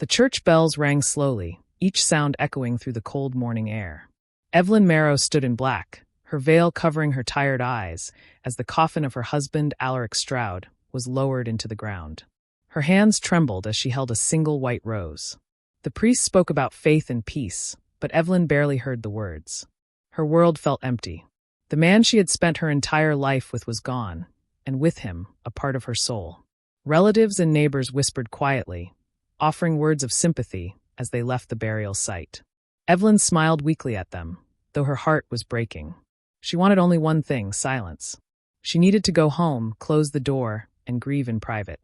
The church bells rang slowly, each sound echoing through the cold morning air. Evelyn Marrow stood in black, her veil covering her tired eyes, as the coffin of her husband, Alaric Stroud, was lowered into the ground. Her hands trembled as she held a single white rose. The priest spoke about faith and peace, but Evelyn barely heard the words. Her world felt empty. The man she had spent her entire life with was gone, and with him, a part of her soul. Relatives and neighbors whispered quietly, offering words of sympathy as they left the burial site. Evelyn smiled weakly at them, though her heart was breaking. She wanted only one thing: silence. She needed to go home, close the door, and grieve in private.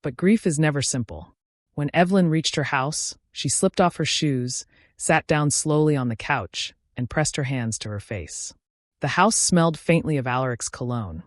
But grief is never simple. When Evelyn reached her house, she slipped off her shoes, sat down slowly on the couch, and pressed her hands to her face. The house smelled faintly of Alaric's cologne,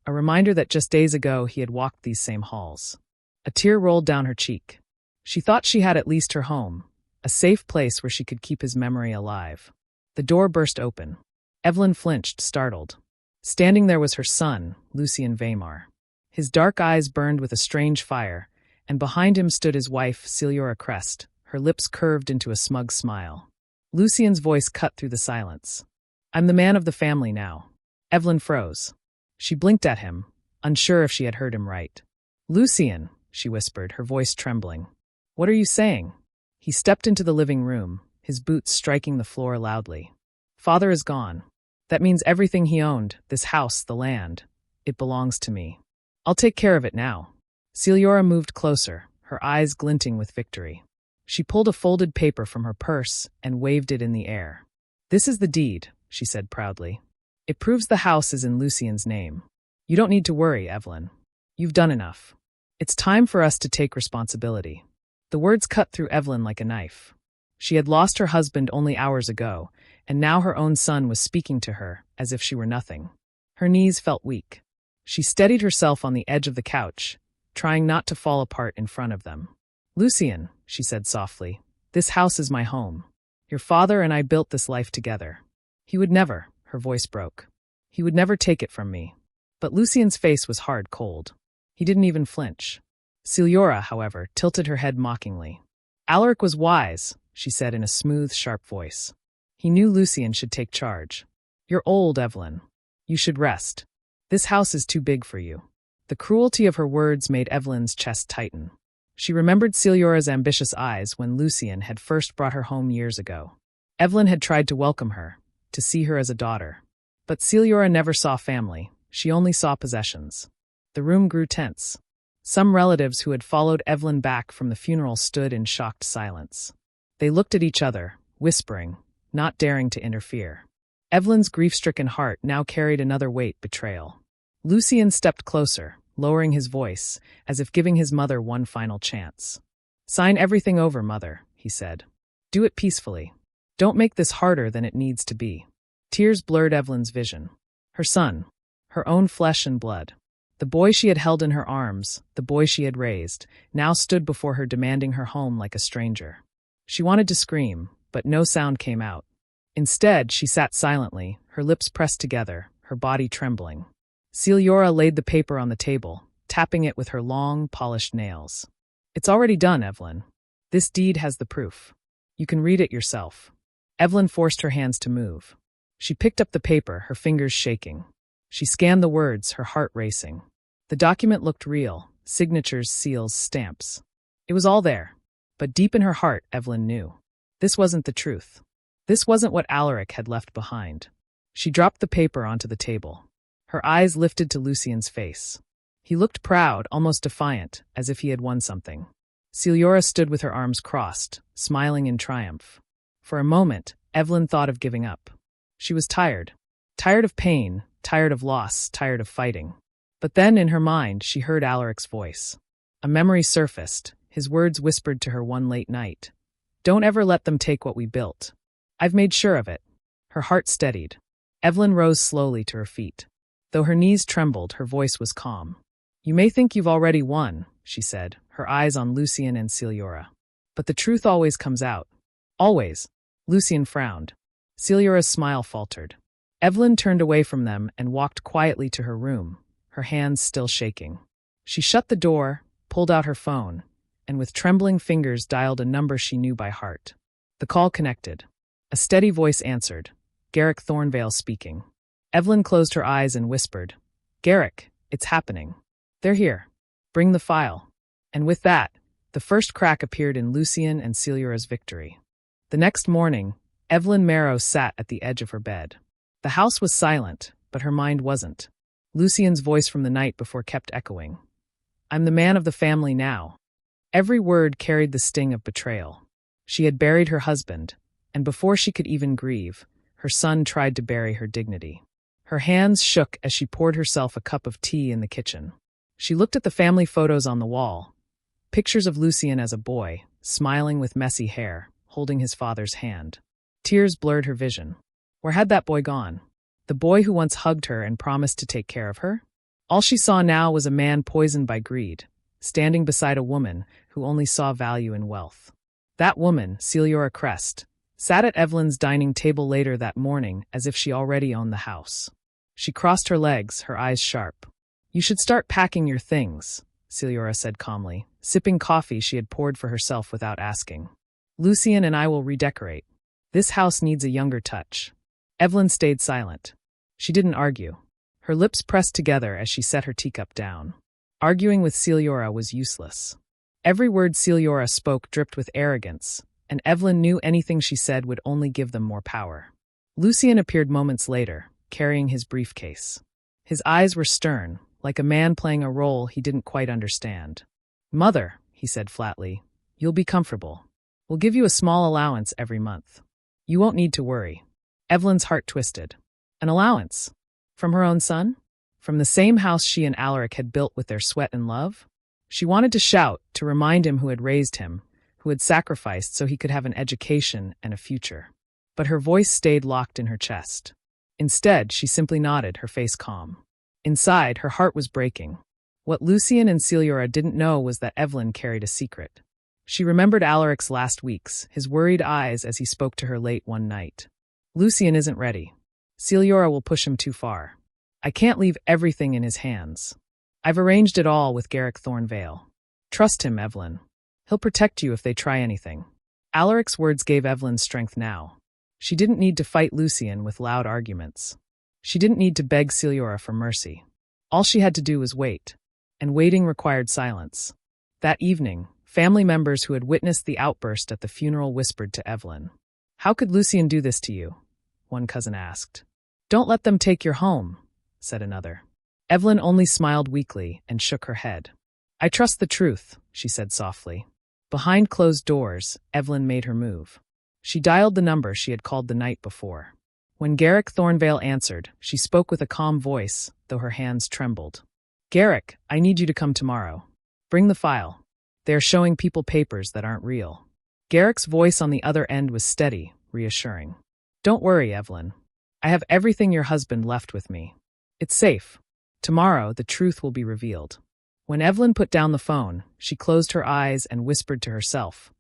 a reminder that just days ago he had walked these same halls. A tear rolled down her cheek. She thought she had at least her home, a safe place where she could keep his memory alive. The door burst open. Evelyn flinched, startled. Standing there was her son, Lucien Weimar. His dark eyes burned with a strange fire, and behind him stood his wife, Celiora Crest, her lips curved into a smug smile. Lucien's voice cut through the silence. "I'm the man of the family now." Evelyn froze. She blinked at him, unsure if she had heard him right. "Lucien," she whispered, her voice trembling. "What are you saying?" He stepped into the living room, his boots striking the floor loudly. "Father is gone. That means everything he owned, this house, the land. It belongs to me. I'll take care of it now." Celiora moved closer, her eyes glinting with victory. She pulled a folded paper from her purse and waved it in the air. "This is the deed," she said proudly. "It proves the house is in Lucien's name. You don't need to worry, Evelyn. You've done enough. It's time for us to take responsibility." The words cut through Evelyn like a knife. She had lost her husband only hours ago, and now her own son was speaking to her as if she were nothing. Her knees felt weak. She steadied herself on the edge of the couch, trying not to fall apart in front of them. "Lucien," she said softly, "this house is my home. Your father and I built this life together. He would never," her voice broke, "he would never take it from me." But Lucien's face was hard cold. He didn't even flinch. Celiora, however, tilted her head mockingly. "Alaric was wise," she said in a smooth, sharp voice. "He knew Lucien should take charge. You're old, Evelyn. You should rest. This house is too big for you." The cruelty of her words made Evelyn's chest tighten. She remembered Celiora's ambitious eyes when Lucien had first brought her home years ago. Evelyn had tried to welcome her, to see her as a daughter. But Celiora never saw family, she only saw possessions. The room grew tense. Some relatives who had followed Evelyn back from the funeral stood in shocked silence. They looked at each other, whispering, not daring to interfere. Evelyn's grief-stricken heart now carried another weight: betrayal. Lucien stepped closer, lowering his voice, as if giving his mother one final chance. "Sign everything over, Mother," he said. "Do it peacefully. Don't make this harder than it needs to be." Tears blurred Evelyn's vision. Her son, her own flesh and blood. The boy she had held in her arms, the boy she had raised, now stood before her demanding her home like a stranger. She wanted to scream, but no sound came out. Instead, she sat silently, her lips pressed together, her body trembling. Celiora laid the paper on the table, tapping it with her long, polished nails. "It's already done, Evelyn. This deed has the proof. You can read it yourself." Evelyn forced her hands to move. She picked up the paper, her fingers shaking. She scanned the words, her heart racing. The document looked real: signatures, seals, stamps. It was all there. But deep in her heart, Evelyn knew. This wasn't the truth. This wasn't what Alaric had left behind. She dropped the paper onto the table. Her eyes lifted to Lucien's face. He looked proud, almost defiant, as if he had won something. Celiora stood with her arms crossed, smiling in triumph. For a moment, Evelyn thought of giving up. She was tired. Tired of pain, tired of loss, tired of fighting. But then, in her mind, she heard Alaric's voice. A memory surfaced, his words whispered to her one late night. "Don't ever let them take what we built. I've made sure of it." Her heart steadied. Evelyn rose slowly to her feet. Though her knees trembled, her voice was calm. "You may think you've already won," she said, her eyes on Lucien and Celiora. "But the truth always comes out. Always." Lucien frowned. Celiora's smile faltered. Evelyn turned away from them and walked quietly to her room, her hands still shaking. She shut the door, pulled out her phone, and with trembling fingers dialed a number she knew by heart. The call connected. A steady voice answered. Garrick Thornvale speaking. Evelyn closed her eyes and whispered, "Garrick, it's happening. They're here. Bring the file." And with that, the first crack appeared in Lucien and Celiura's victory. The next morning, Evelyn Marrow sat at the edge of her bed. The house was silent, but her mind wasn't. Lucien's voice from the night before kept echoing. "I'm the man of the family now." Every word carried the sting of betrayal. She had buried her husband, and before she could even grieve, her son tried to bury her dignity. Her hands shook as she poured herself a cup of tea in the kitchen. She looked at the family photos on the wall. Pictures of Lucien as a boy, smiling with messy hair, holding his father's hand. Tears blurred her vision. Where had that boy gone? The boy who once hugged her and promised to take care of her? All she saw now was a man poisoned by greed, standing beside a woman who only saw value in wealth. That woman, Celiura Crest, sat at Evelyn's dining table later that morning as if she already owned the house. She crossed her legs, her eyes sharp. "You should start packing your things," Celiura said calmly, sipping coffee she had poured for herself without asking. "Lucien and I will redecorate. This house needs a younger touch." Evelyn stayed silent. She didn't argue. Her lips pressed together as she set her teacup down. Arguing with Celiura was useless. Every word Celiura spoke dripped with arrogance, and Evelyn knew anything she said would only give them more power. Lucien appeared moments later, carrying his briefcase. His eyes were stern, like a man playing a role he didn't quite understand. "Mother," he said flatly, "you'll be comfortable. We'll give you a small allowance every month. You won't need to worry." Evelyn's heart twisted. An allowance? From her own son? From the same house she and Alaric had built with their sweat and love? She wanted to shout, to remind him who had raised him, who had sacrificed so he could have an education and a future. But her voice stayed locked in her chest. Instead, she simply nodded, her face calm. Inside, her heart was breaking. What Lucien and Celiura didn't know was that Evelyn carried a secret. She remembered Alaric's last weeks, his worried eyes as he spoke to her late one night. "Lucien isn't ready. Celiura will push him too far. I can't leave everything in his hands. I've arranged it all with Garrick Thornvale. Trust him, Evelyn. He'll protect you if they try anything." Alaric's words gave Evelyn strength now. She didn't need to fight Lucien with loud arguments. She didn't need to beg Celiura for mercy. All she had to do was wait. And waiting required silence. That evening, family members who had witnessed the outburst at the funeral whispered to Evelyn. "How could Lucien do this to you?" one cousin asked. "Don't let them take your home," said another. Evelyn only smiled weakly and shook her head. "I trust the truth," she said softly. Behind closed doors, Evelyn made her move. She dialed the number she had called the night before. When Garrick Thornvale answered, she spoke with a calm voice, though her hands trembled. "Garrick, I need you to come tomorrow. Bring the file. They are showing people papers that aren't real." Garrick's voice on the other end was steady, reassuring. "Don't worry, Evelyn. I have everything your husband left with me. It's safe. Tomorrow, the truth will be revealed." When Evelyn put down the phone, she closed her eyes and whispered to herself,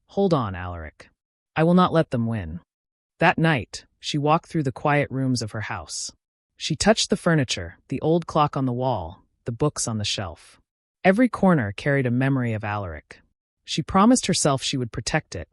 "Hold on, Alaric. I will not let them win." That night, she walked through the quiet rooms of her house. She touched the furniture, the old clock on the wall, the books on the shelf. Every corner carried a memory of Alaric. She promised herself she would protect it,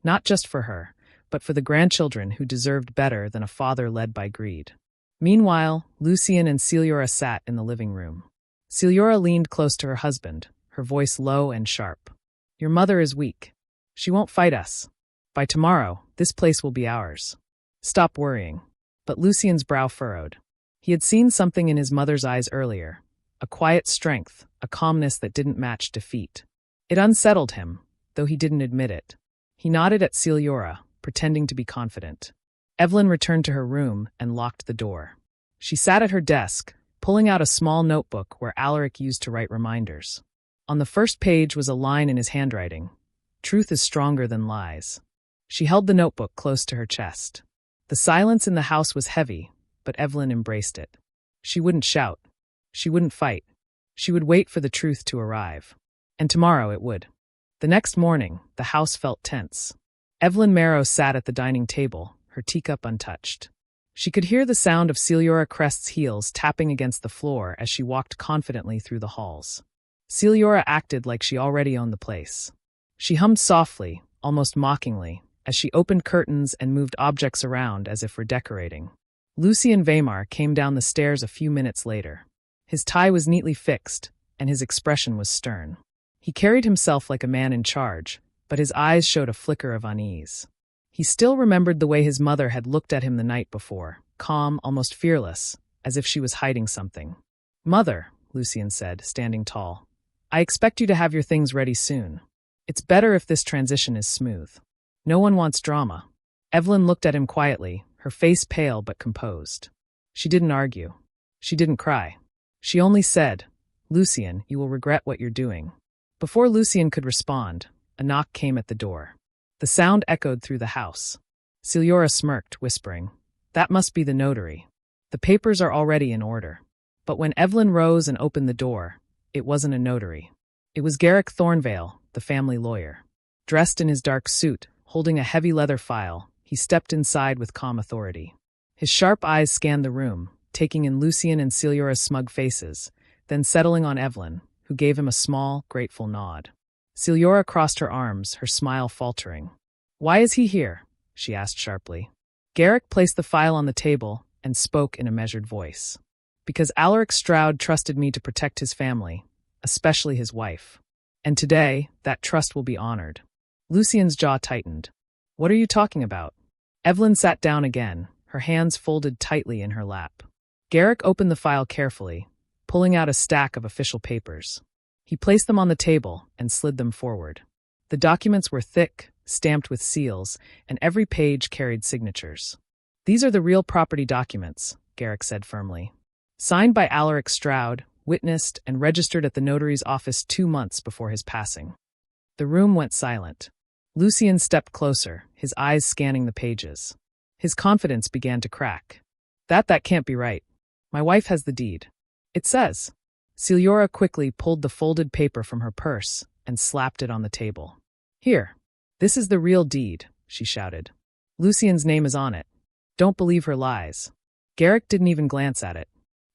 not just for her, but for the grandchildren who deserved better than a father led by greed. Meanwhile, Lucien and Celiura sat in the living room. Celiura leaned close to her husband, her voice low and sharp. "Your mother is weak. She won't fight us. By tomorrow, this place will be ours. Stop worrying." But Lucien's brow furrowed. He had seen something in his mother's eyes earlier, a quiet strength, a calmness that didn't match defeat. It unsettled him, though he didn't admit it. He nodded at Celiura, pretending to be confident. Evelyn returned to her room and locked the door. She sat at her desk, pulling out a small notebook where Alaric used to write reminders. On the first page was a line in his handwriting, "Truth is stronger than lies." She held the notebook close to her chest. The silence in the house was heavy, but Evelyn embraced it. She wouldn't shout. She wouldn't fight. She would wait for the truth to arrive. And tomorrow it would. The next morning, the house felt tense. Evelyn Marrow sat at the dining table, her teacup untouched. She could hear the sound of Celiura Crest's heels tapping against the floor as she walked confidently through the halls. Celiora acted like she already owned the place. She hummed softly, almost mockingly, as she opened curtains and moved objects around as if redecorating. Lucien Weimar came down the stairs a few minutes later. His tie was neatly fixed, and his expression was stern. He carried himself like a man in charge, but his eyes showed a flicker of unease. He still remembered the way his mother had looked at him the night before, calm, almost fearless, as if she was hiding something. "Mother," Lucien said, standing tall, "I expect you to have your things ready soon. It's better if this transition is smooth. No one wants drama." Evelyn looked at him quietly, her face pale but composed. She didn't argue. She didn't cry. She only said, "Lucien, you will regret what you're doing." Before Lucien could respond, a knock came at the door. The sound echoed through the house. Celiora smirked, whispering, "That must be the notary. The papers are already in order." But when Evelyn rose and opened the door, it wasn't a notary. It was Garrick Thornvale, the family lawyer. Dressed in his dark suit, holding a heavy leather file, he stepped inside with calm authority. His sharp eyes scanned the room, taking in Lucien and Celiora's smug faces, then settling on Evelyn, who gave him a small, grateful nod. Celiora crossed her arms, her smile faltering. "Why is he here?" she asked sharply. Garrick placed the file on the table and spoke in a measured voice. "Because Alaric Stroud trusted me to protect his family, especially his wife. And today, that trust will be honored." Lucien's jaw tightened. "What are you talking about?" Evelyn sat down again, her hands folded tightly in her lap. Garrick opened the file carefully, pulling out a stack of official papers. He placed them on the table and slid them forward. The documents were thick, stamped with seals, and every page carried signatures. "These are the real property documents," Garrick said firmly. "Signed by Alaric Stroud, witnessed and registered at the notary's office 2 months before his passing." The room went silent. Lucien stepped closer, his eyes scanning the pages. His confidence began to crack. That can't be right. My wife has the deed. It says." Celiora quickly pulled the folded paper from her purse and slapped it on the table. "Here. This is the real deed," she shouted. "Lucien's name is on it. Don't believe her lies." Garrick didn't even glance at it.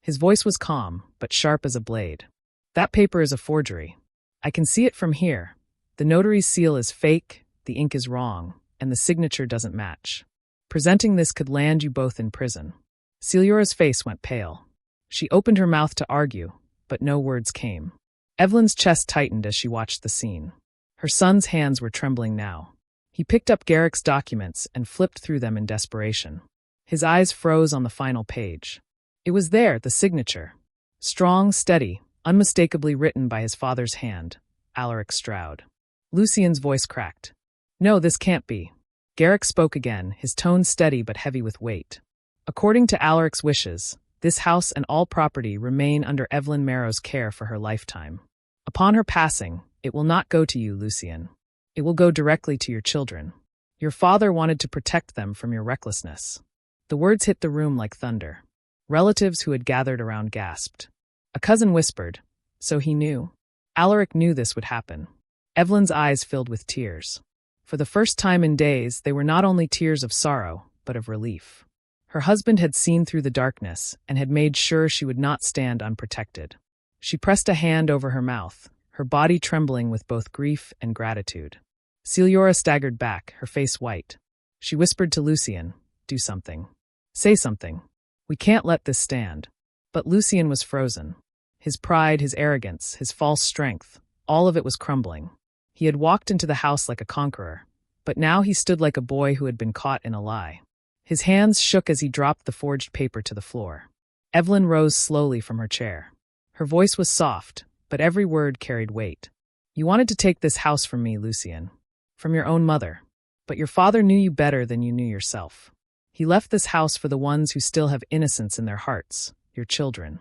His voice was calm, but sharp as a blade. "That paper is a forgery. I can see it from here. The notary's seal is fake, the ink is wrong, and the signature doesn't match. Presenting this could land you both in prison." Celiora's face went pale. She opened her mouth to argue, but no words came. Evelyn's chest tightened as she watched the scene. Her son's hands were trembling now. He picked up Garrick's documents and flipped through them in desperation. His eyes froze on the final page. It was there, the signature. Strong, steady, unmistakably written by his father's hand, Alaric Stroud. Lucien's voice cracked. "No, this can't be." Garrick spoke again, his tone steady but heavy with weight. "According to Alaric's wishes, this house and all property remain under Evelyn Marrow's care for her lifetime. Upon her passing, it will not go to you, Lucien. It will go directly to your children. Your father wanted to protect them from your recklessness." The words hit the room like thunder. Relatives who had gathered around gasped. A cousin whispered, "So he knew?" Alaric knew this would happen. Evelyn's eyes filled with tears. For the first time in days, they were not only tears of sorrow, but of relief. Her husband had seen through the darkness and had made sure she would not stand unprotected. She pressed a hand over her mouth, her body trembling with both grief and gratitude. Celiora staggered back, her face white. She whispered to Lucien, "Do something. Say something. We can't let this stand." But Lucien was frozen. His pride, his arrogance, his false strength, all of it was crumbling. He had walked into the house like a conqueror, but now he stood like a boy who had been caught in a lie. His hands shook as he dropped the forged paper to the floor. Evelyn rose slowly from her chair. Her voice was soft, but every word carried weight. "You wanted to take this house from me, Lucien. From your own mother. But your father knew you better than you knew yourself. He left this house for the ones who still have innocence in their hearts, your children."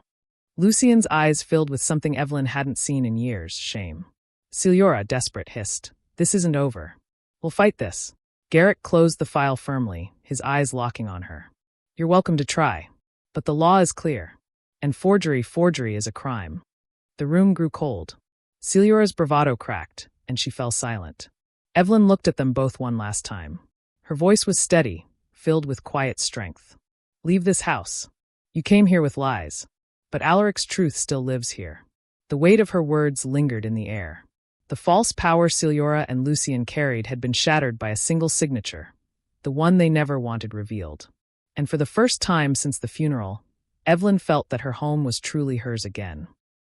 Lucien's eyes filled with something Evelyn hadn't seen in years, shame. Celiora, desperate, hissed, "This isn't over. We'll fight this." Garrick closed the file firmly, his eyes locking on her. "You're welcome to try. But the law is clear. And forgery is a crime." The room grew cold. Celiora's bravado cracked, and she fell silent. Evelyn looked at them both one last time. Her voice was steady, filled with quiet strength. "Leave this house. You came here with lies. But Alaric's truth still lives here. The weight of her words lingered in the air. The false power Celiora and Lucien carried had been shattered by a single signature, the one they never wanted revealed. And for the first time since the funeral, Evelyn felt that her home was truly hers again.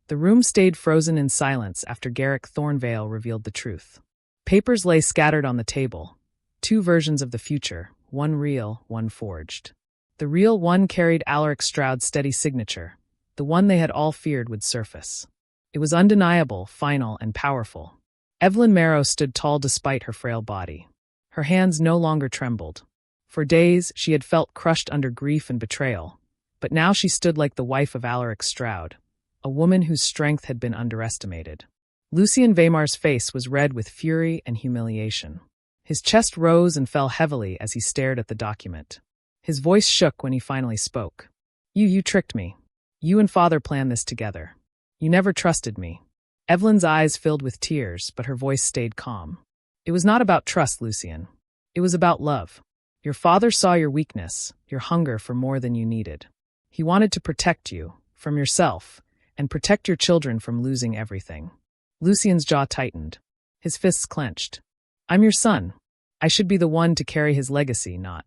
The room stayed frozen in silence after Garrick Thornvale revealed the truth. Papers lay scattered on the table, two versions of the future, one real, one forged. The real one carried Alaric Stroud's steady signature, the one they had all feared would surface. It was undeniable, final, and powerful. Evelyn Marrow stood tall despite her frail body. Her hands no longer trembled. For days, she had felt crushed under grief and betrayal, but now she stood like the wife of Alaric Stroud, a woman whose strength had been underestimated. Lucien Veymar's face was red with fury and humiliation. His chest rose and fell heavily as he stared at the document. His voice shook when he finally spoke. You tricked me. You and Father planned this together. You never trusted me." Evelyn's eyes filled with tears, but her voice stayed calm. "It was not about trust, Lucien. It was about love. Your father saw your weakness, your hunger for more than you needed. He wanted to protect you, from yourself, and protect your children from losing everything." Lucien's jaw tightened. His fists clenched. "I'm your son. I should be the one to carry his legacy, not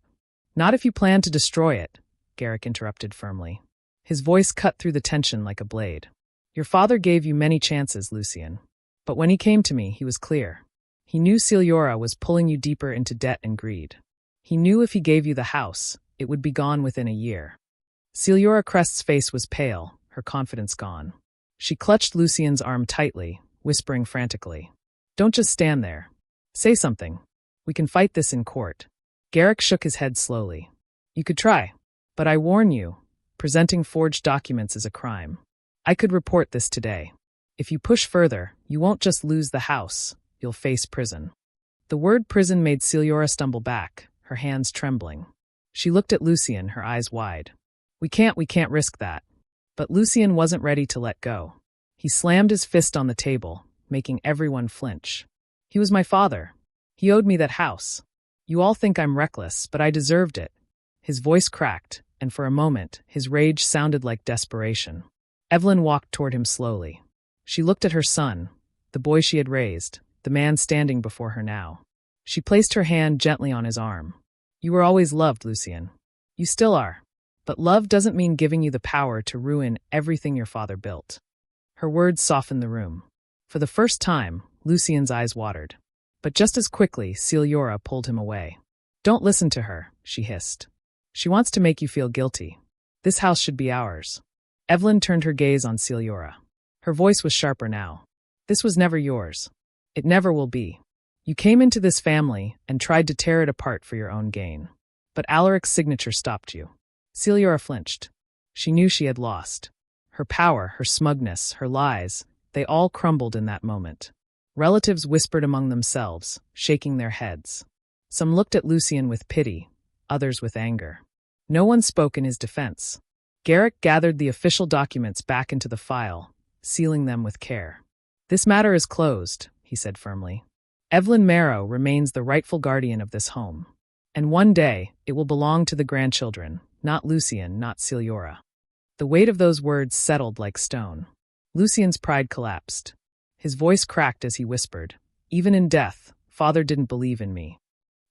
if you plan to destroy it," Garrick interrupted firmly. His voice cut through the tension like a blade. "Your father gave you many chances, Lucien. But when he came to me, he was clear. He knew Celiora was pulling you deeper into debt and greed. He knew if he gave you the house, it would be gone within a year." Celiora Crest's face was pale, her confidence gone. She clutched Lucien's arm tightly, whispering frantically, "Don't just stand there. Say something. We can fight this in court." Garrick shook his head slowly. "You could try. But I warn you, presenting forged documents is a crime. I could report this today. If you push further, you won't just lose the house, you'll face prison." The word prison made Celiora stumble back, her hands trembling. She looked at Lucien, her eyes wide. We can't risk that." But Lucien wasn't ready to let go. He slammed his fist on the table, making everyone flinch. "He was my father. He owed me that house. You all think I'm reckless, but I deserved it." His voice cracked, and for a moment, his rage sounded like desperation. Evelyn walked toward him slowly. She looked at her son, the boy she had raised, the man standing before her now. She placed her hand gently on his arm. "You were always loved, Lucien. You still are. But love doesn't mean giving you the power to ruin everything your father built." Her words softened the room. For the first time, Lucien's eyes watered. But just as quickly, Celiora pulled him away. "Don't listen to her," she hissed. "She wants to make you feel guilty. This house should be ours." Evelyn turned her gaze on Celiora. Her voice was sharper now. "This was never yours. It never will be. You came into this family and tried to tear it apart for your own gain. But Alaric's signature stopped you." Celiora flinched. She knew she had lost. Her power, her smugness, her lies, they all crumbled in that moment. Relatives whispered among themselves, shaking their heads. Some looked at Lucien with pity, others with anger. No one spoke in his defense. Garrick gathered the official documents back into the file, sealing them with care. "This matter is closed," he said firmly. "Evelyn Marrow remains the rightful guardian of this home. And one day, it will belong to the grandchildren, not Lucien, not Celiora." The weight of those words settled like stone. Lucien's pride collapsed. His voice cracked as he whispered, "Even in death, Father didn't believe in me."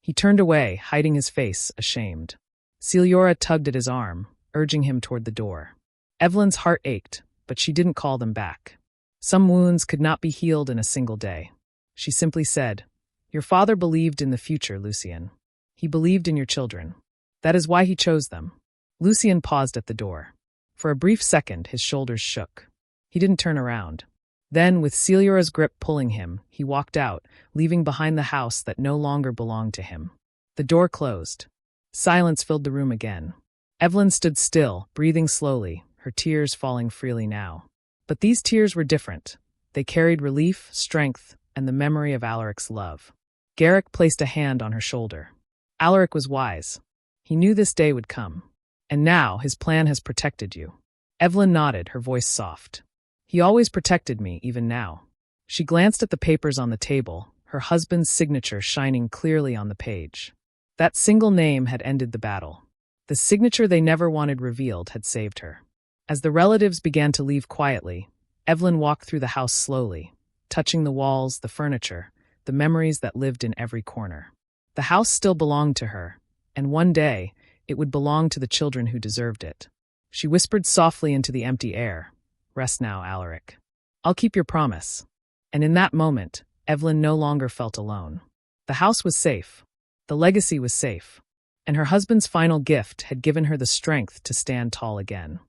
He turned away, hiding his face, ashamed. Celiora tugged at his arm, urging him toward the door. Evelyn's heart ached, but she didn't call them back. Some wounds could not be healed in a single day. She simply said, "Your father believed in the future, Lucien. He believed in your children. That is why he chose them." Lucien paused at the door. For a brief second, his shoulders shook. He didn't turn around. Then, with Celiora's grip pulling him, he walked out, leaving behind the house that no longer belonged to him. The door closed. Silence filled the room again. Evelyn stood still, breathing slowly, her tears falling freely now. But these tears were different. They carried relief, strength, and the memory of Alaric's love. Garrick placed a hand on her shoulder. "Alaric was wise. He knew this day would come. And now his plan has protected you." Evelyn nodded, her voice soft. "He always protected me, even now." She glanced at the papers on the table, her husband's signature shining clearly on the page. That single name had ended the battle. The signature they never wanted revealed had saved her. As the relatives began to leave quietly, Evelyn walked through the house slowly, touching the walls, the furniture, the memories that lived in every corner. The house still belonged to her, and one day it would belong to the children who deserved it. She whispered softly into the empty air, "Rest now, Alaric. I'll keep your promise." And in that moment, Evelyn no longer felt alone. The house was safe. The legacy was safe. And her husband's final gift had given her the strength to stand tall again.